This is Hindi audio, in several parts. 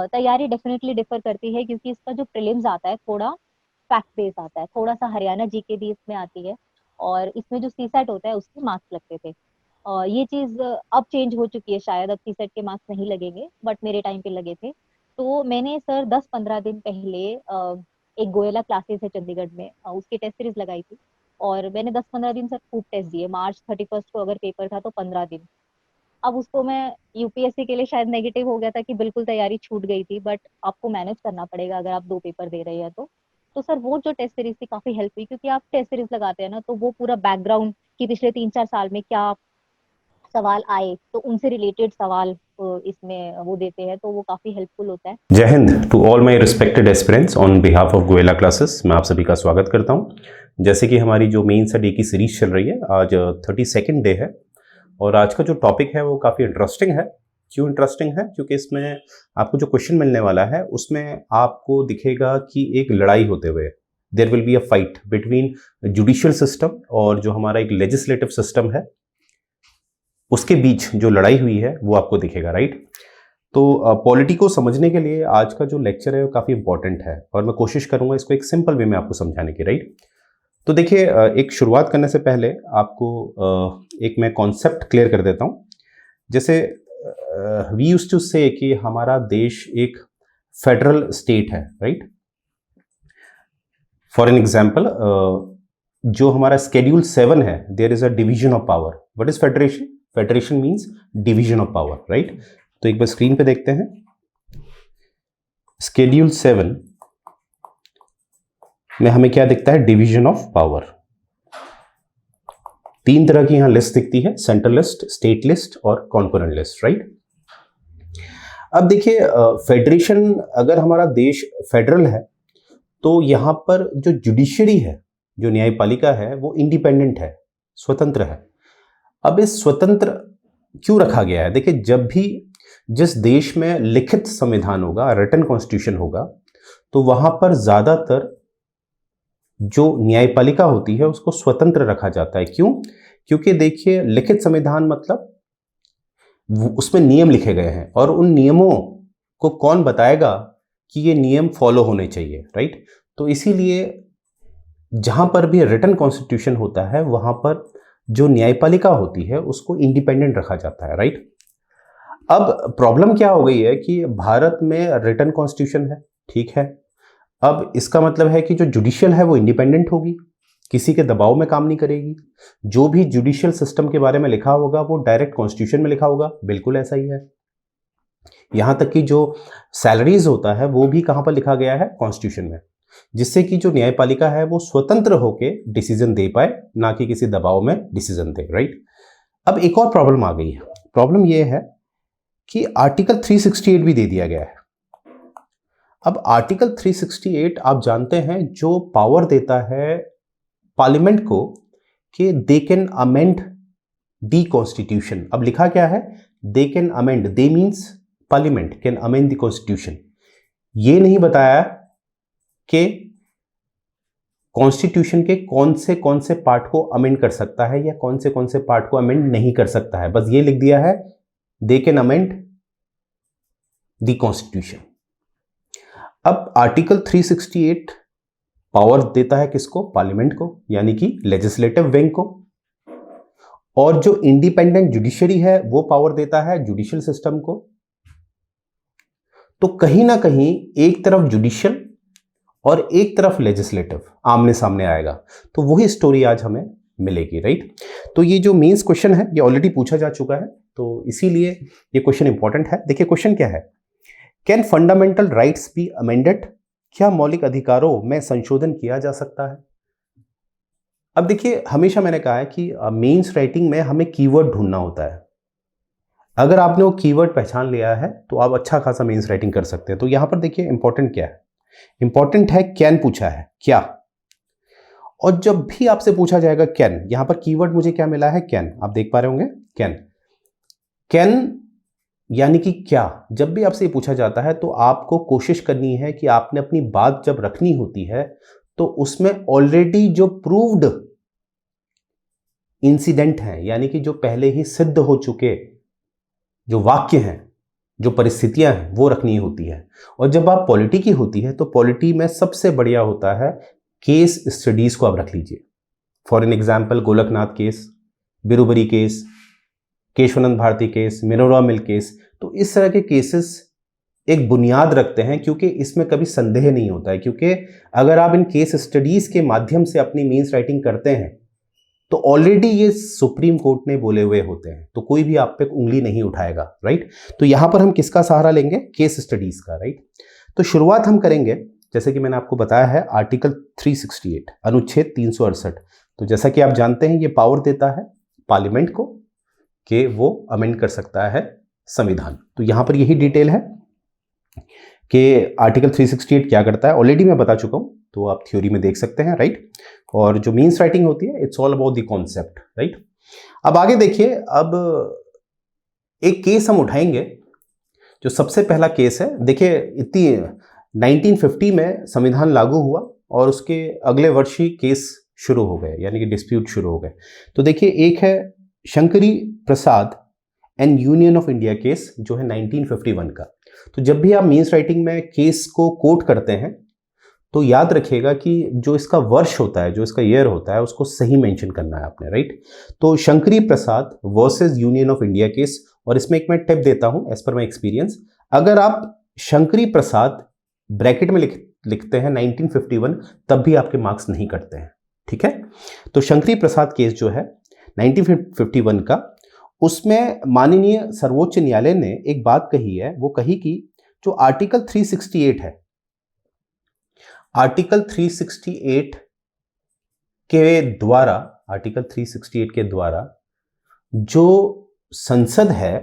तैयारी डेफिनेटली डिफर करती है, क्योंकि इसका जो प्रीलिम्स आता है थोड़ा फैक्ट बेस आता है, थोड़ा सा हरियाणा जीके भी इसमें आती है, और इसमें जो सीसेट होता है उसके मार्क्स लगते थे। ये चीज अब चेंज हो चुकी है, शायद अब सीसेट के मार्क्स नहीं लगेंगे, बट मेरे टाइम पे लगे थे। तो मैंने सर 10-15 दिन पहले एक गोयला क्लासेस है चंडीगढ़ में, उसकी टेस्ट सीरीज लगाई थी, और मैंने 10-15 दिन सर खूब टेस्ट दिए। मार्च 31 को अगर पेपर था तो 15 दिन। अब उसको मैं यूपीएससी के लिए शायद नेगेटिव हो गया था कि बिल्कुल तैयारी छूट गई थी, बट आपको मैनेज करना पड़ेगा अगर आप 2 पेपर दे रहे हैं तो सर वो जो टेस्ट सीरीज थी काफी हेल्प हुई, क्योंकि आप टेस्ट सीरीज लगाते हैं ना तो वो पूरा बैकग्राउंड कि पिछले 3-4 साल में क्या सवाल आए तो उनसे रिलेटेड सवाल इसमें वो देते हैं, तो वो काफी हेल्पफुल होता है। जय हिंद to all my respected aspirants on behalf of Goyla classes. मैं आप सभी का स्वागत करता हूं। जैसे कि हमारी जो मेंस डे की सीरीज चल रही है, आज 32nd डे है और आज का जो टॉपिक है वो काफ़ी इंटरेस्टिंग है। क्यों इंटरेस्टिंग है? क्योंकि इसमें आपको जो क्वेश्चन मिलने वाला है उसमें आपको दिखेगा कि एक लड़ाई होते हुए there will be a fight between judicial system और जो हमारा एक लेजिस्लेटिव सिस्टम है उसके बीच जो लड़ाई हुई है वो आपको दिखेगा, राइट। तो पॉलिटी को समझने के लिए आज का जो लेक्चर है वो काफ़ी इंपॉर्टेंट है और मैं कोशिश करूंगा इसको एक सिंपल वे में आपको समझाने की, राइट। तो देखिए, एक शुरुआत करने से पहले आपको एक मैं कॉन्सेप्ट क्लियर कर देता हूं। जैसे वी यूज्ड टू से कि हमारा देश एक फेडरल स्टेट है, राइट। फॉर एन एग्जाम्पल, जो हमारा स्केड्यूल 7 है, there is a division of power. What is federation? Federation means division of power, right. तो एक बार स्क्रीन पे देखते हैं। स्केड्यूल 7 में हमें क्या दिखता है? Division of power. 3 तरह की यहां लिस्ट दिखती है, सेंट्रल लिस्ट, स्टेट लिस्ट और कॉन्करेंट लिस्ट, राइट। अब देखिए, फेडरेशन, अगर हमारा देश फेडरल है तो यहां पर जो जुडिशरी है, जो न्यायपालिका है, वो इंडिपेंडेंट है, स्वतंत्र है। अब इस स्वतंत्र क्यों रखा गया है? देखिए, जब भी जिस देश में लिखित संविधान होगा, रिटन कॉन्स्टिट्यूशन होगा, तो वहां पर ज्यादातर जो न्यायपालिका होती है उसको स्वतंत्र रखा जाता है। क्यों? क्योंकि देखिए, लिखित संविधान मतलब उसमें नियम लिखे गए हैं और उन नियमों को कौन बताएगा कि ये नियम फॉलो होने चाहिए, राइट। तो इसीलिए जहां पर भी रिटन कॉन्स्टिट्यूशन होता है वहां पर जो न्यायपालिका होती है उसको इंडिपेंडेंट रखा जाता है, राइट। अब प्रॉब्लम क्या हो गई है कि भारत में रिटन कॉन्स्टिट्यूशन है, ठीक है। अब इसका मतलब है कि जो जुडिशियल है वो इंडिपेंडेंट होगी, किसी के दबाव में काम नहीं करेगी। जो भी जुडिशियल सिस्टम के बारे में लिखा होगा वो डायरेक्ट कॉन्स्टिट्यूशन में लिखा होगा, बिल्कुल ऐसा ही है। यहां तक कि जो सैलरीज होता है वो भी कहां पर लिखा गया है? कॉन्स्टिट्यूशन में, जिससे कि जो न्यायपालिका है वो स्वतंत्र होकर डिसीजन दे पाए, ना कि किसी दबाव में डिसीजन दे, राइट। अब एक और प्रॉब्लम आ गई है। प्रॉब्लम यह है कि आर्टिकल 368 भी दे दिया गया है। अब आर्टिकल 368 आप जानते हैं जो पावर देता है पार्लियामेंट को कि they can amend the constitution. अब लिखा क्या है? They can amend. They means parliament can amend the constitution. ये नहीं बताया कि कॉन्स्टिट्यूशन के कौन से पार्ट को अमेंड कर सकता है या कौन से पार्ट को अमेंड नहीं कर सकता है। बस ये लिख दिया है they can amend the constitution. अब आर्टिकल 368 पावर देता है किसको? पार्लियामेंट को, यानी कि लेजिस्लेटिव विंग को। और जो इंडिपेंडेंट जुडिशरी है वो पावर देता है जुडिशियल सिस्टम को। तो कहीं ना कहीं एक तरफ जुडिशियल और एक तरफ लेजिस्लेटिव आमने सामने आएगा। तो वही स्टोरी आज हमें मिलेगी, राइट। तो ये जो मेंस क्वेश्चन है ये ऑलरेडी पूछा जा चुका है, तो इसीलिए ये क्वेश्चन इंपॉर्टेंट है। देखिए क्वेश्चन क्या है? Can fundamental rights be amended? क्या मौलिक अधिकारों में संशोधन किया जा सकता है? अब देखिए, हमेशा मैंने कहा है कि मेंस राइटिंग में हमें कीवर्ड ढूंढना होता है। अगर आपने वो कीवर्ड पहचान लिया है तो आप अच्छा खासा मेंस राइटिंग कर सकते हैं। तो यहां पर देखिए इंपॉर्टेंट क्या है? इंपॉर्टेंट है कैन पूछा है, क्या। और जब भी आपसे पूछा जाएगा कैन, यहां पर कीवर्ड मुझे क्या मिला है? कैन। आप देख पा रहे होंगे कैन। कैन यानी कि क्या। जब भी आपसे ये पूछा जाता है तो आपको कोशिश करनी है कि आपने अपनी बात जब रखनी होती है तो उसमें ऑलरेडी जो प्रूव्ड इंसिडेंट हैं, यानी कि जो पहले ही सिद्ध हो चुके जो वाक्य हैं, जो परिस्थितियां हैं वो रखनी होती है। और जब आप पॉलिटी की होती है तो पॉलिटी में सबसे बढ़िया होता है केस स्टडीज को आप रख लीजिए। For an example Golaknath case, Berubari case, Kesavananda Bharati case, Minerva mill case. तो इस तरह के केसेस एक बुनियाद रखते हैं, क्योंकि इसमें कभी संदेह नहीं होता है, क्योंकि अगर आप इन केस स्टडीज के माध्यम से अपनी मीन्स राइटिंग करते हैं तो ऑलरेडी ये सुप्रीम कोर्ट ने बोले हुए होते हैं, तो कोई भी आप पे उंगली नहीं उठाएगा, राइट। तो यहां पर हम किसका सहारा लेंगे? केस स्टडीज का, राइट। तो शुरुआत हम करेंगे, जैसे कि मैंने आपको बताया है, आर्टिकल 368, अनुच्छेद 368। तो जैसा कि आप जानते हैं ये पावर देता है पार्लियामेंट को कि वो अमेंड कर सकता है संविधान। तो यहां पर यही डिटेल है कि आर्टिकल 368 क्या करता है, ऑलरेडी मैं बता चुका हूं, तो आप थ्योरी में देख सकते हैं, राइट। और जो मीन्स राइटिंग होती है, it's all about the concept, right. अब आगे देखिए, अब एक केस हम उठाएंगे, जो सबसे पहला केस है। देखिए, इतनी 1950 में संविधान लागू हुआ और उसके अगले वर्ष ही केस शुरू हो गए, यानी कि डिस्प्यूट शुरू हो गए। तो देखिए, एक है Shankari Prasad and Union of India case, जो है 1951 का। तो जब भी आप मीन्स राइटिंग में केस को कोट करते हैं तो याद रखिएगा कि जो इसका वर्ष होता है, जो इसका ईयर होता है, उसको सही मेंशन करना है आपने, राइट। तो Shankari Prasad versus Union of India case, और इसमें एक मैं टिप देता हूं एज पर माई एक्सपीरियंस, अगर आप शंकरी प्रसाद ब्रैकेट में लिखते हैं 1951, तब भी आपके मार्क्स नहीं कटते हैं, ठीक है। तो शंकरी प्रसाद केस जो है 1951 का, उसमें माननीय सर्वोच्च न्यायालय ने एक बात कही है, वो कही कि जो आर्टिकल 368 है, आर्टिकल 368 के द्वारा, आर्टिकल 368 के द्वारा जो संसद है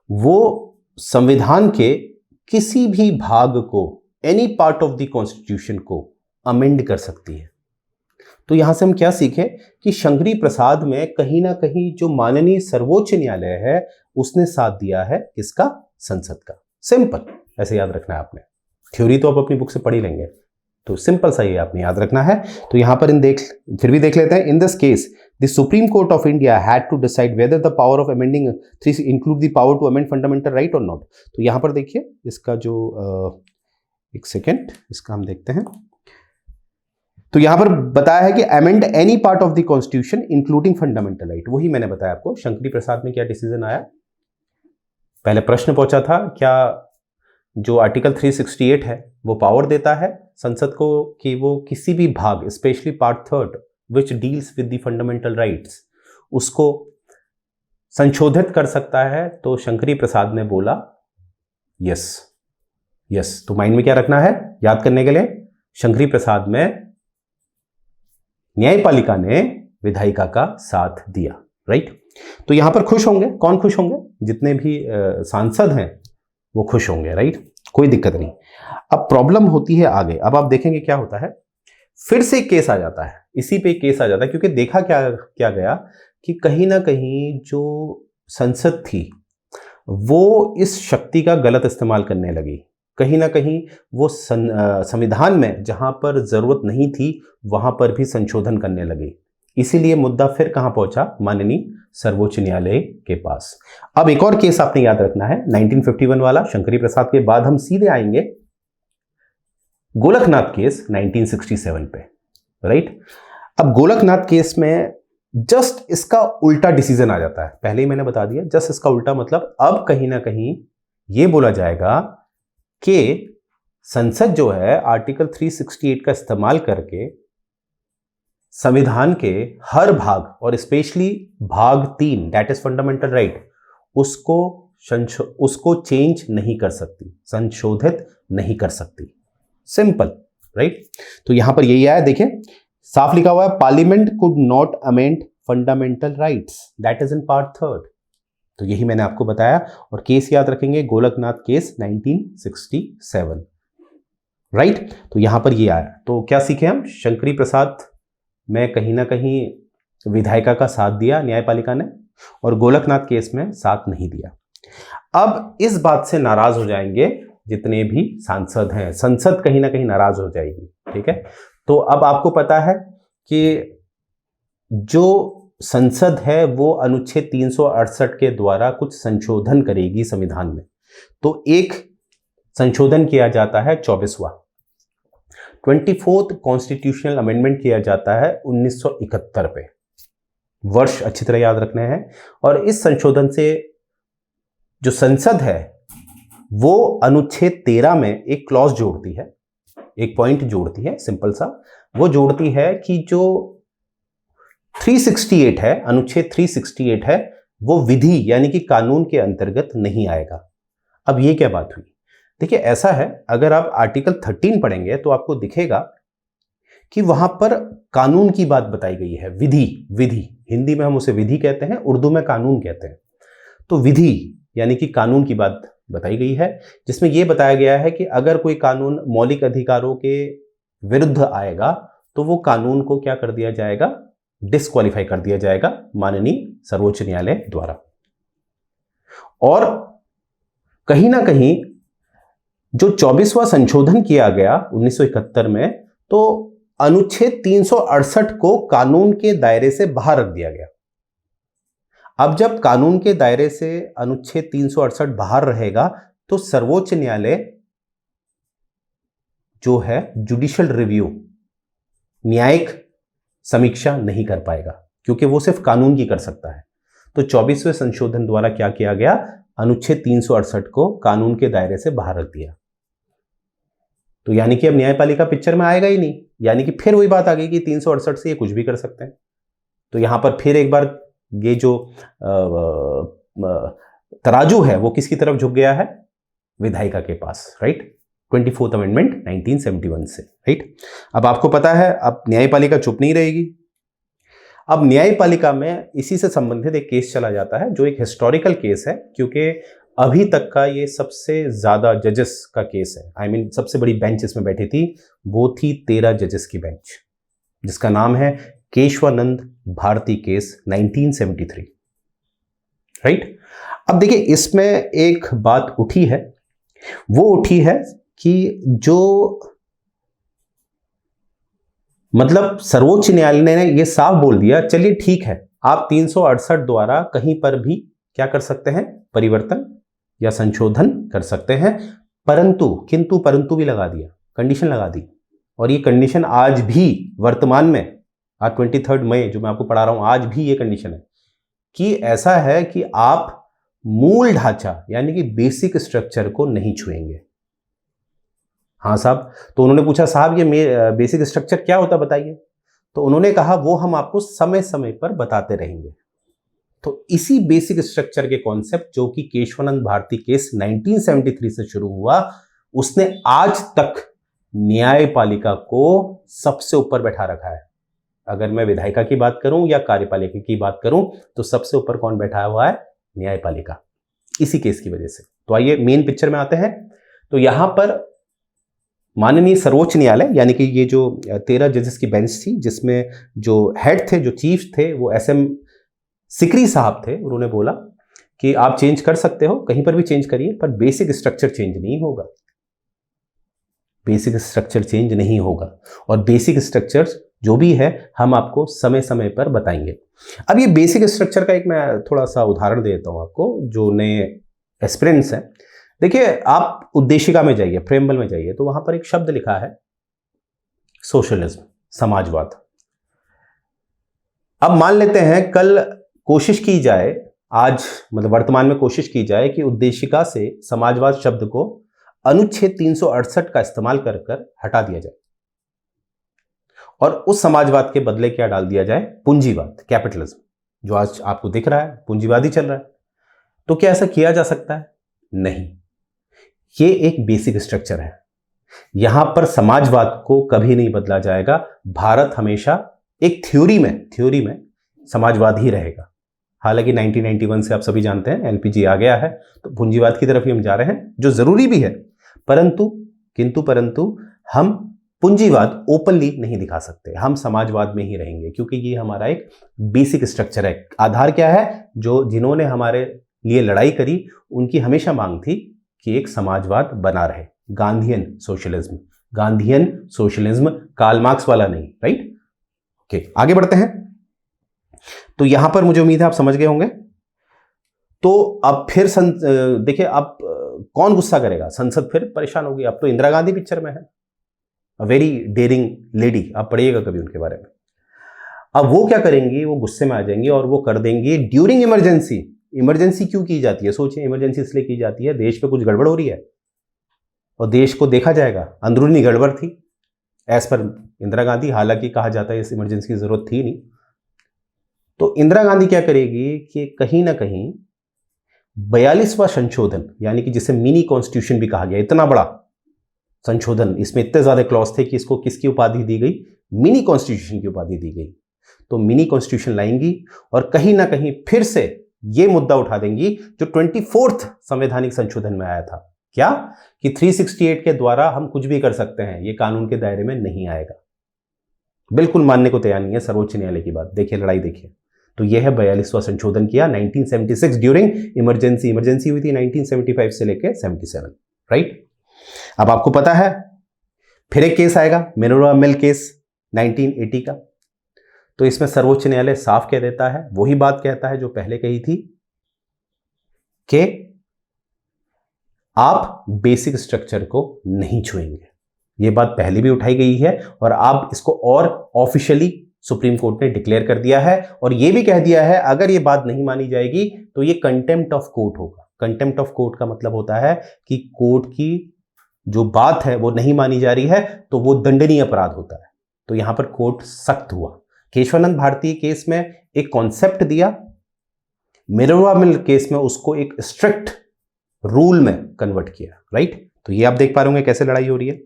वो संविधान के किसी भी भाग को, any part of the constitution को अमेंड कर सकती है। तो यहां से हम क्या सीखे कि शंकरी प्रसाद में कहीं ना कहीं जो माननीय सर्वोच्च न्यायालय है उसने साथ दिया है, किसका? संसद का। सिंपल, ऐसे याद रखना है आपने। थ्योरी तो आप अपनी बुक से पढ़ ही लेंगे, तो सिंपल सा ये आपने याद रखना है। तो यहां पर फिर भी देख लेते हैं। In this case the Supreme Court of India had to decide whether the power of amending 3 include the power to amend fundamental right और नॉट। तो यहां पर देखिए, इसका जो एक सेकेंड, इसका हम देखते हैं। तो यहां पर बताया है कि amend any part of the constitution including fundamental right. वही मैंने बताया आपको, शंकरी प्रसाद में क्या डिसीजन आया। पहले प्रश्न पूछा था, क्या जो आर्टिकल 368 है वो पावर देता है संसद को कि वो किसी भी भाग, specially part 3 which deals with the fundamental rights, उसको संशोधित कर सकता है। तो शंकरी प्रसाद ने बोला यस, यस। तो माइंड में क्या रखना है याद करने के लिए, शंकरी प्रसाद में न्यायपालिका ने विधायिका का साथ दिया, राइट। तो यहां पर खुश होंगे, कौन खुश होंगे? जितने भी सांसद हैं वो खुश होंगे, राइट, कोई दिक्कत नहीं। अब प्रॉब्लम होती है आगे। अब आप देखेंगे क्या होता है, फिर से केस आ जाता है, इसी पे केस आ जाता है, क्योंकि देखा क्या गया कि कहीं ना कहीं जो संसद थी वो इस शक्ति का गलत इस्तेमाल करने लगी। कहीं ना कहीं वो संविधान में जहां पर जरूरत नहीं थी वहां पर भी संशोधन करने लगी। इसीलिए मुद्दा फिर कहां पहुंचा? माननीय सर्वोच्च न्यायालय के पास। अब एक और केस आपने याद रखना है, 1951 वाला। शंकरी प्रसाद के बाद हम सीधे आएंगे गोलकनाथ केस 1967 पे, राइट। अब गोलकनाथ केस में जस्ट इसका उल्टा डिसीजन आ जाता है। पहले ही मैंने बता दिया, जस्ट इसका उल्टा मतलब अब कहीं ना कहीं यह बोला जाएगा कि संसद जो है आर्टिकल 368 का इस्तेमाल करके संविधान के हर भाग, और स्पेशली भाग 3 दैट इज फंडामेंटल राइट, उसको चेंज नहीं कर सकती, संशोधित नहीं कर सकती। Simple, right. तो यहां पर यही आया, देखिए साफ लिखा हुआ है, parliament could not amend fundamental rights, that is in part 3। तो यही मैंने आपको बताया, और केस याद रखेंगे गोलकनाथ केस 1967, राइट। तो यहां पर ये आया। तो क्या सीखे हम? शंकरी प्रसाद में कहीं ना कहीं विधायिका का साथ दिया न्यायपालिका ने, और गोलकनाथ केस में साथ नहीं दिया। अब इस बात से नाराज हो जाएंगे जितने भी सांसद हैं, संसद कहीं ना कहीं नाराज हो जाएगी, ठीक है। तो अब आपको पता है कि जो संसद है वो अनुच्छेद 368 के द्वारा कुछ संशोधन करेगी संविधान में। तो एक संशोधन किया जाता है 24वां, 24th कॉन्स्टिट्यूशनल अमेंडमेंट किया जाता है 1971 पे। वर्ष अच्छी तरह याद रखने हैं। और इस संशोधन से जो संसद है वो अनुच्छेद 13 में एक क्लॉज जोड़ती है, एक पॉइंट जोड़ती है, सिंपल सा। वो जोड़ती है कि जो 368 है, अनुच्छेद 368 है, वो विधि यानी कि कानून के अंतर्गत नहीं आएगा। अब ये क्या बात हुई? देखिए ऐसा है, अगर आप आर्टिकल 13 पढ़ेंगे तो आपको दिखेगा कि वहां पर कानून की बात बताई गई है। विधि, विधि हिंदी में हम उसे विधि कहते हैं, उर्दू में कानून कहते हैं। तो विधि यानी कि कानून की बात बताई गई है, जिसमें यह बताया गया है कि अगर कोई कानून मौलिक अधिकारों के विरुद्ध आएगा तो वो कानून को क्या कर दिया जाएगा? डिस्क्वालीफाई कर दिया जाएगा माननीय सर्वोच्च न्यायालय द्वारा। और कहीं ना कहीं जो 24वां संशोधन किया गया 1971 में, तो अनुच्छेद 368 को कानून के दायरे से बाहर रख दिया गया। अब जब कानून के दायरे से अनुच्छेद 368 बाहर रहेगा तो सर्वोच्च न्यायालय जो है जुडिशियल रिव्यू, न्यायिक समीक्षा नहीं कर पाएगा, क्योंकि वो सिर्फ कानून की कर सकता है। तो 24वें संशोधन द्वारा क्या किया गया? अनुच्छेद 368 को कानून के दायरे से बाहर रख दिया। तो यानी कि अब न्यायपालिका पिक्चर में आएगा ही नहीं, यानी कि फिर वही बात आ गई कि 368 से ये कुछ भी कर सकते हैं। तो यहां पर फिर एक बार ये जो तराजू है वो किसकी तरफ झुक गया है? विधायिका के पास, राइट। 24th अमेंडमेंट 1971 से, राइट। अब आपको पता है अब न्यायपालिका चुप नहीं रहेगी। अब न्यायपालिका में इसी से संबंधित एक केस चला जाता है जो एक हिस्टोरिकल केस है, क्योंकि अभी तक का ये सबसे ज्यादा जजेस का केस है। आई मीन सबसे बड़ी बेंच इसमें बैठी थी, वो थी 13 जजेस की बेंच, जिसका नाम है केशवानंद भारती केस 1973, राइट। अब देखिए इसमें एक बात उठी है, वो उठी है कि जो मतलब सर्वोच्च न्यायालय ने ये साफ बोल दिया, चलिए ठीक है, आप 368 द्वारा कहीं पर भी क्या कर सकते हैं? परिवर्तन या संशोधन कर सकते हैं, परंतु किंतु परंतु भी लगा दिया, कंडीशन लगा दी। और ये कंडीशन आज भी वर्तमान में, आज 23 मई जो मैं आपको पढ़ा रहा हूं, आज भी ये कंडीशन है कि ऐसा है कि आप मूल ढांचा यानी कि बेसिक स्ट्रक्चर को नहीं छुएंगे। हाँ साहब, तो उन्होंने पूछा साहब ये बेसिक स्ट्रक्चर क्या होता बताइए। तो उन्होंने कहा वो हम आपको समय समय पर बताते रहेंगे। तो इसी बेसिक स्ट्रक्चर के कॉन्सेप्ट जो कि केशवानंद भारती केस 1973 से शुरू हुआ, उसने आज तक न्यायपालिका को सबसे ऊपर बैठा रखा है। अगर मैं विधायिका की बात करूं या कार्यपालिका की बात करूं तो सबसे ऊपर कौन बैठा हुआ है? न्यायपालिका, इसी केस की वजह से। तो आइए मेन पिक्चर में आते हैं। तो यहां पर माननीय सर्वोच्च न्यायालय यानी कि ये जो 13 जजेस की बेंच थी, जिसमें जो हेड थे, जो चीफ थे, वो SM सिकरी साहब थे। उन्होंने बोला कि आप चेंज कर सकते हो, कहीं पर भी चेंज करिए, पर बेसिक स्ट्रक्चर चेंज नहीं होगा, बेसिक स्ट्रक्चर चेंज नहीं होगा। और बेसिक स्ट्रक्चर जो भी है हम आपको समय समय पर बताएंगे। अब ये बेसिक स्ट्रक्चर का एक मैं थोड़ा सा उदाहरण देता हूं आपको, जो नए एस्पिरेंट्स हैं। देखिए आप उद्देशिका में जाइए, प्रेम्बल में जाइए, तो वहां पर एक शब्द लिखा है सोशलिज्म, समाजवाद। अब मान लेते हैं कल कोशिश की जाए, आज मतलब वर्तमान में कोशिश की जाए कि उद्देशिका से समाजवाद शब्द को अनुच्छेद 368 का इस्तेमाल कर कर हटा दिया जाए और उस समाजवाद के बदले क्या डाल दिया जाए? पूंजीवाद, कैपिटलिज्म, जो आज आपको दिख रहा है पूंजीवादी चल रहा है। तो क्या ऐसा किया जा सकता है? नहीं। ये एक बेसिक स्ट्रक्चर है, यहां पर समाजवाद को कभी नहीं बदला जाएगा। भारत हमेशा एक थ्योरी में समाजवाद ही रहेगा। हालांकि 1991 से आप सभी जानते हैं LPG आ गया है, तो पूंजीवाद की तरफ ही हम जा रहे हैं, जो जरूरी भी है, परंतु हम पूंजीवाद ओपनली नहीं दिखा सकते, हम समाजवाद में ही रहेंगे, क्योंकि ये हमारा एक बेसिक स्ट्रक्चर है। आधार क्या है? जो जिन्होंने हमारे लिए लड़ाई करी उनकी हमेशा मांग थी कि एक समाजवाद बना रहे, गांधीयन सोशलिज्म, कार्ल मार्क्स वाला नहीं, राइट। ओके, आगे बढ़ते हैं। तो यहां पर मुझे उम्मीद है आप समझ गए होंगे। तो अब फिर देखिए, अब कौन गुस्सा करेगा, संसद फिर परेशान होगी। अब तो इंदिरा गांधी पिक्चर में है, अ वेरी डेयरिंग लेडी, आप पढ़िएगा कभी उनके बारे में। अब वो क्या करेंगी, वो गुस्से में आ जाएंगी और वो कर देंगी ड्यूरिंग इमरजेंसी। इमरजेंसी क्यों की जाती है, सोचिए, इमरजेंसी इसलिए की जाती है देश पे कुछ गड़बड़ हो रही है और देश को देखा जाएगा अंदरूनी गड़बड़ थी एज पर इंदिरा गांधी। हालांकि कहा जाता है इस इमरजेंसी की जरूरत थी नहीं। तो इंदिरा गांधी क्या करेगी कि कहीं ना कहीं 42वां संशोधन, यानी कि जिसे मिनी कॉन्स्टिट्यूशन भी कहा गया, इतना बड़ा संशोधन, इसमें इतने ज्यादा क्लॉज थे कि इसको किसकी उपाधि दी गई, मिनी कॉन्स्टिट्यूशन की उपाधि दी गई। तो मिनी कॉन्स्टिट्यूशन लाएंगी और कहीं ना कहीं फिर से यह मुद्दा उठा देंगी जो 24th संवैधानिक संशोधन में आया था, क्या कि 368 के द्वारा हम कुछ भी कर सकते हैं, यह कानून के दायरे में नहीं आएगा। बिल्कुल मानने को तैयार नहीं है सर्वोच्च न्यायालय की बात। देखिए लड़ाई देखिए। तो यह है 42वां संशोधन किया 1976 ड्यूरिंग इमरजेंसी। इमरजेंसी हुई थी 1975 से लेकर 77, राइट। अब आपको पता है फिर एक केस आएगा, मिनर्वा मिल केस 1980 का। तो इसमें सर्वोच्च न्यायालय साफ कह देता है, वही बात कहता है जो पहले कही थी कि आप बेसिक स्ट्रक्चर को नहीं छुएंगे। यह बात पहले भी उठाई गई है और आप इसको और ऑफिशियली सुप्रीम कोर्ट ने डिक्लेयर कर दिया है और यह भी कह दिया है अगर यह बात नहीं मानी जाएगी तो यह कंटेम्प्ट ऑफ कोर्ट होगा। कंटेम्प्ट ऑफ कोर्ट का मतलब होता है कि कोर्ट की जो बात है वो नहीं मानी जा रही है तो वो दंडनीय अपराध होता है। तो यहां पर कोर्ट सख्त हुआ। केशवानंद भारती केस में एक कॉन्सेप्ट दिया, मिनर्वा मिल केस में उसको एक स्ट्रिक्ट रूल में कन्वर्ट किया, राइट। तो ये आप देख पा रहे होंगे कैसे लड़ाई हो रही है।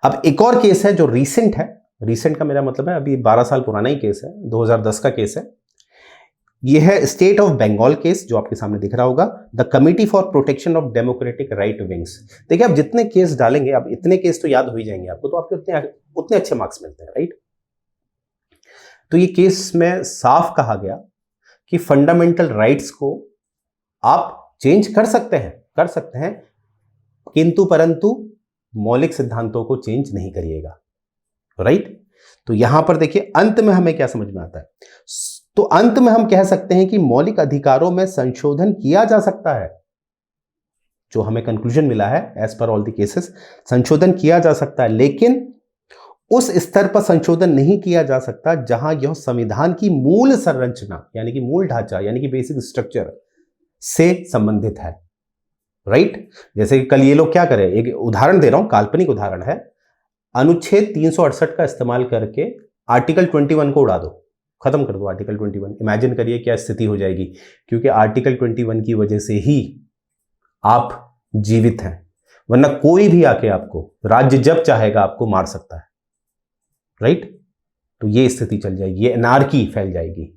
अब एक और केस है जो रीसेंट है, रीसेंट का मेरा मतलब है अभी 12 साल पुराना ही केस है, 2010 का केस है। यह है स्टेट ऑफ बंगाल केस जो आपके सामने दिख रहा होगा, the committee for protection of democratic right wings. देखिए आप जितने केस डालेंगे, आप इतने केस तो याद हो ही जाएंगे आपको, तो आपके उतने अच्छे मार्क्स मिलते हैं, राइट। तो ये केस में साफ कहा गया कि फंडामेंटल राइट्स को आप चेंज कर सकते हैं, किंतु परंतु मौलिक सिद्धांतों को चेंज नहीं करिएगा, राइट। तो यहां पर देखिए अंत में हमें क्या समझ में आता है, तो अंत में हम कह सकते हैं कि मौलिक अधिकारों में संशोधन किया जा सकता है। जो हमें कंक्लूजन मिला है as per all the cases, संशोधन किया जा सकता है, लेकिन उस स्तर पर संशोधन नहीं किया जा सकता जहां यह संविधान की मूल संरचना यानी कि मूल ढांचा यानी कि बेसिक स्ट्रक्चर से संबंधित है, राइट। जैसे कि कल ये लोग क्या करें, एक उदाहरण दे रहा हूं, काल्पनिक उदाहरण है, अनुच्छेद 368 का इस्तेमाल करके आर्टिकल 21 को उड़ा दो, खत्म कर दो आर्टिकल 21। इमेजिन करिए क्या स्थिति हो जाएगी, क्योंकि आर्टिकल 21 की वजह से ही आप जीवित हैं, वरना कोई भी आके आपको राज्य जब चाहेगा आपको मार सकता है, राइट। तो ये स्थिति चल जाएगी, ये एनार्की फैल जाएगी।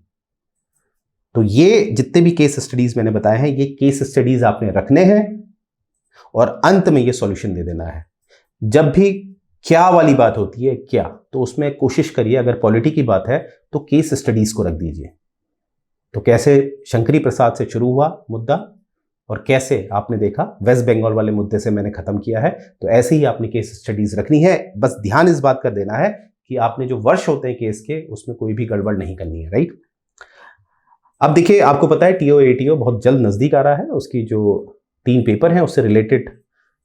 तो ये जितने भी केस स्टडीज मैंने बताए हैं, ये केस स्टडीज आपने रखने हैं और अंत में ये सॉल्यूशन दे देना है। जब भी क्या वाली बात होती है क्या, तो उसमें कोशिश करिए, अगर पॉलिटी की बात है तो केस स्टडीज को रख दीजिए। तो कैसे शंकरी प्रसाद से शुरू हुआ मुद्दा और कैसे आपने देखा वेस्ट बंगाल वाले मुद्दे से मैंने खत्म किया है, तो ऐसे ही आपने केस स्टडीज रखनी है। बस ध्यान इस बात का देना है कि आपने जो वर्ष होते हैं केस के, उसमें कोई भी गड़बड़ नहीं करनी है, राइट। अब देखिए आपको पता है टीओ एटीओ बहुत जल्द नजदीक आ रहा है, उसकी जो 3 पेपर हैं उससे रिलेटेड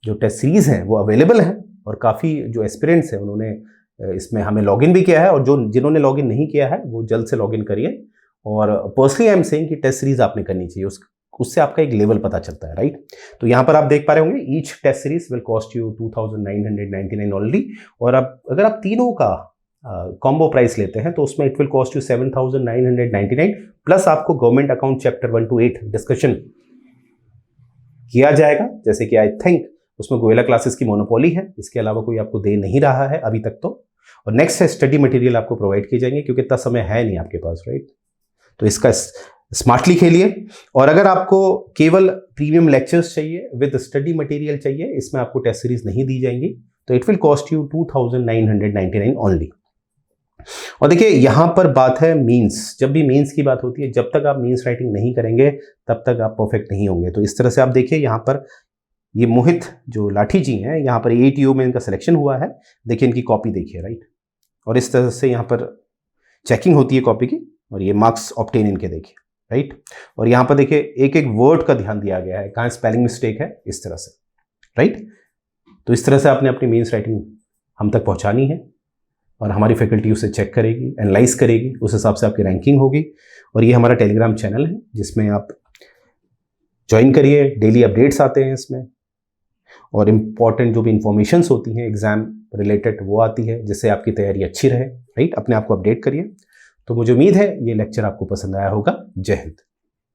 जो टेस्ट सीरीज हैं वो अवेलेबल हैं और काफ़ी जो एस्पिरेंट्स हैं उन्होंने इसमें हमें लॉगिन भी किया है और जिन्होंने लॉगिन नहीं किया है वो जल्द से लॉगिन करिए। और पर्सनली आई एम सेइंग कि टेस्ट सीरीज आपने करनी चाहिए, उससे आपका एक लेवल पता चलता है, राइट। तो यहाँ पर आप देख पा रहे होंगे each test series will cost you 2999 only, और अब अगर आप तीनों का कॉम्बो प्राइस लेते हैं तो उसमें it will cost you 7999 plus आपको government account chapter 1 to 8 discussion किया जाएगा, जैसे कि आई थिंक उसमें गोयला क्लासेस की मोनोपोली है, इसके अलावा कोई आपको दे नहीं रहा है अभी तक तो। और नेक्स्ट है स्टडी मटेरियल आपको प्रोवाइड किए जाएंगे क्योंकि इतना समय है नहीं आपके पास, राइट। तो इसका स्मार्टली खेलिए। और अगर आपको केवल प्रीमियम लेक्चर्स चाहिए विद स्टडी मटेरियल चाहिए, इसमें आपको टेस्ट सीरीज नहीं दी जाएंगी, तो it will cost you 2999 only. और देखिए यहां पर बात है मीन्स, जब भी मीन्स की बात होती है, जब तक आप मीन्स राइटिंग नहीं करेंगे तब तक आप परफेक्ट नहीं होंगे। तो इस तरह से आप देखिए यहाँ पर ये मोहित जो लाठी जी हैं, यहाँ पर एटीओ में इनका सिलेक्शन हुआ है, देखिए इनकी कॉपी देखिए, राइट। और इस तरह से यहाँ पर चेकिंग होती है कॉपी की और ये मार्क्स ऑब्टेन इनके देखिए, राइट। और यहाँ पर देखिए एक एक वर्ड का ध्यान दिया गया है, कहाँ स्पेलिंग मिस्टेक है, इस तरह से, राइट। तो इस तरह से आपने अपनी मेंस राइटिंग हम तक पहुँचानी है और हमारी फैकल्टी उसे चेक करेगी, एनालाइज करेगी, उस हिसाब से आपकी रैंकिंग होगी। और ये हमारा टेलीग्राम चैनल है जिसमें आप ज्वाइन करिए, डेली अपडेट्स आते हैं इसमें, और इम्पॉर्टेंट जो भी इंफॉर्मेशंस होती हैं एग्जाम रिलेटेड वो आती है, जिससे आपकी तैयारी अच्छी रहे, राइट। अपने आप को अपडेट करिए। तो मुझे उम्मीद है ये लेक्चर आपको पसंद आया होगा। जय हिंद।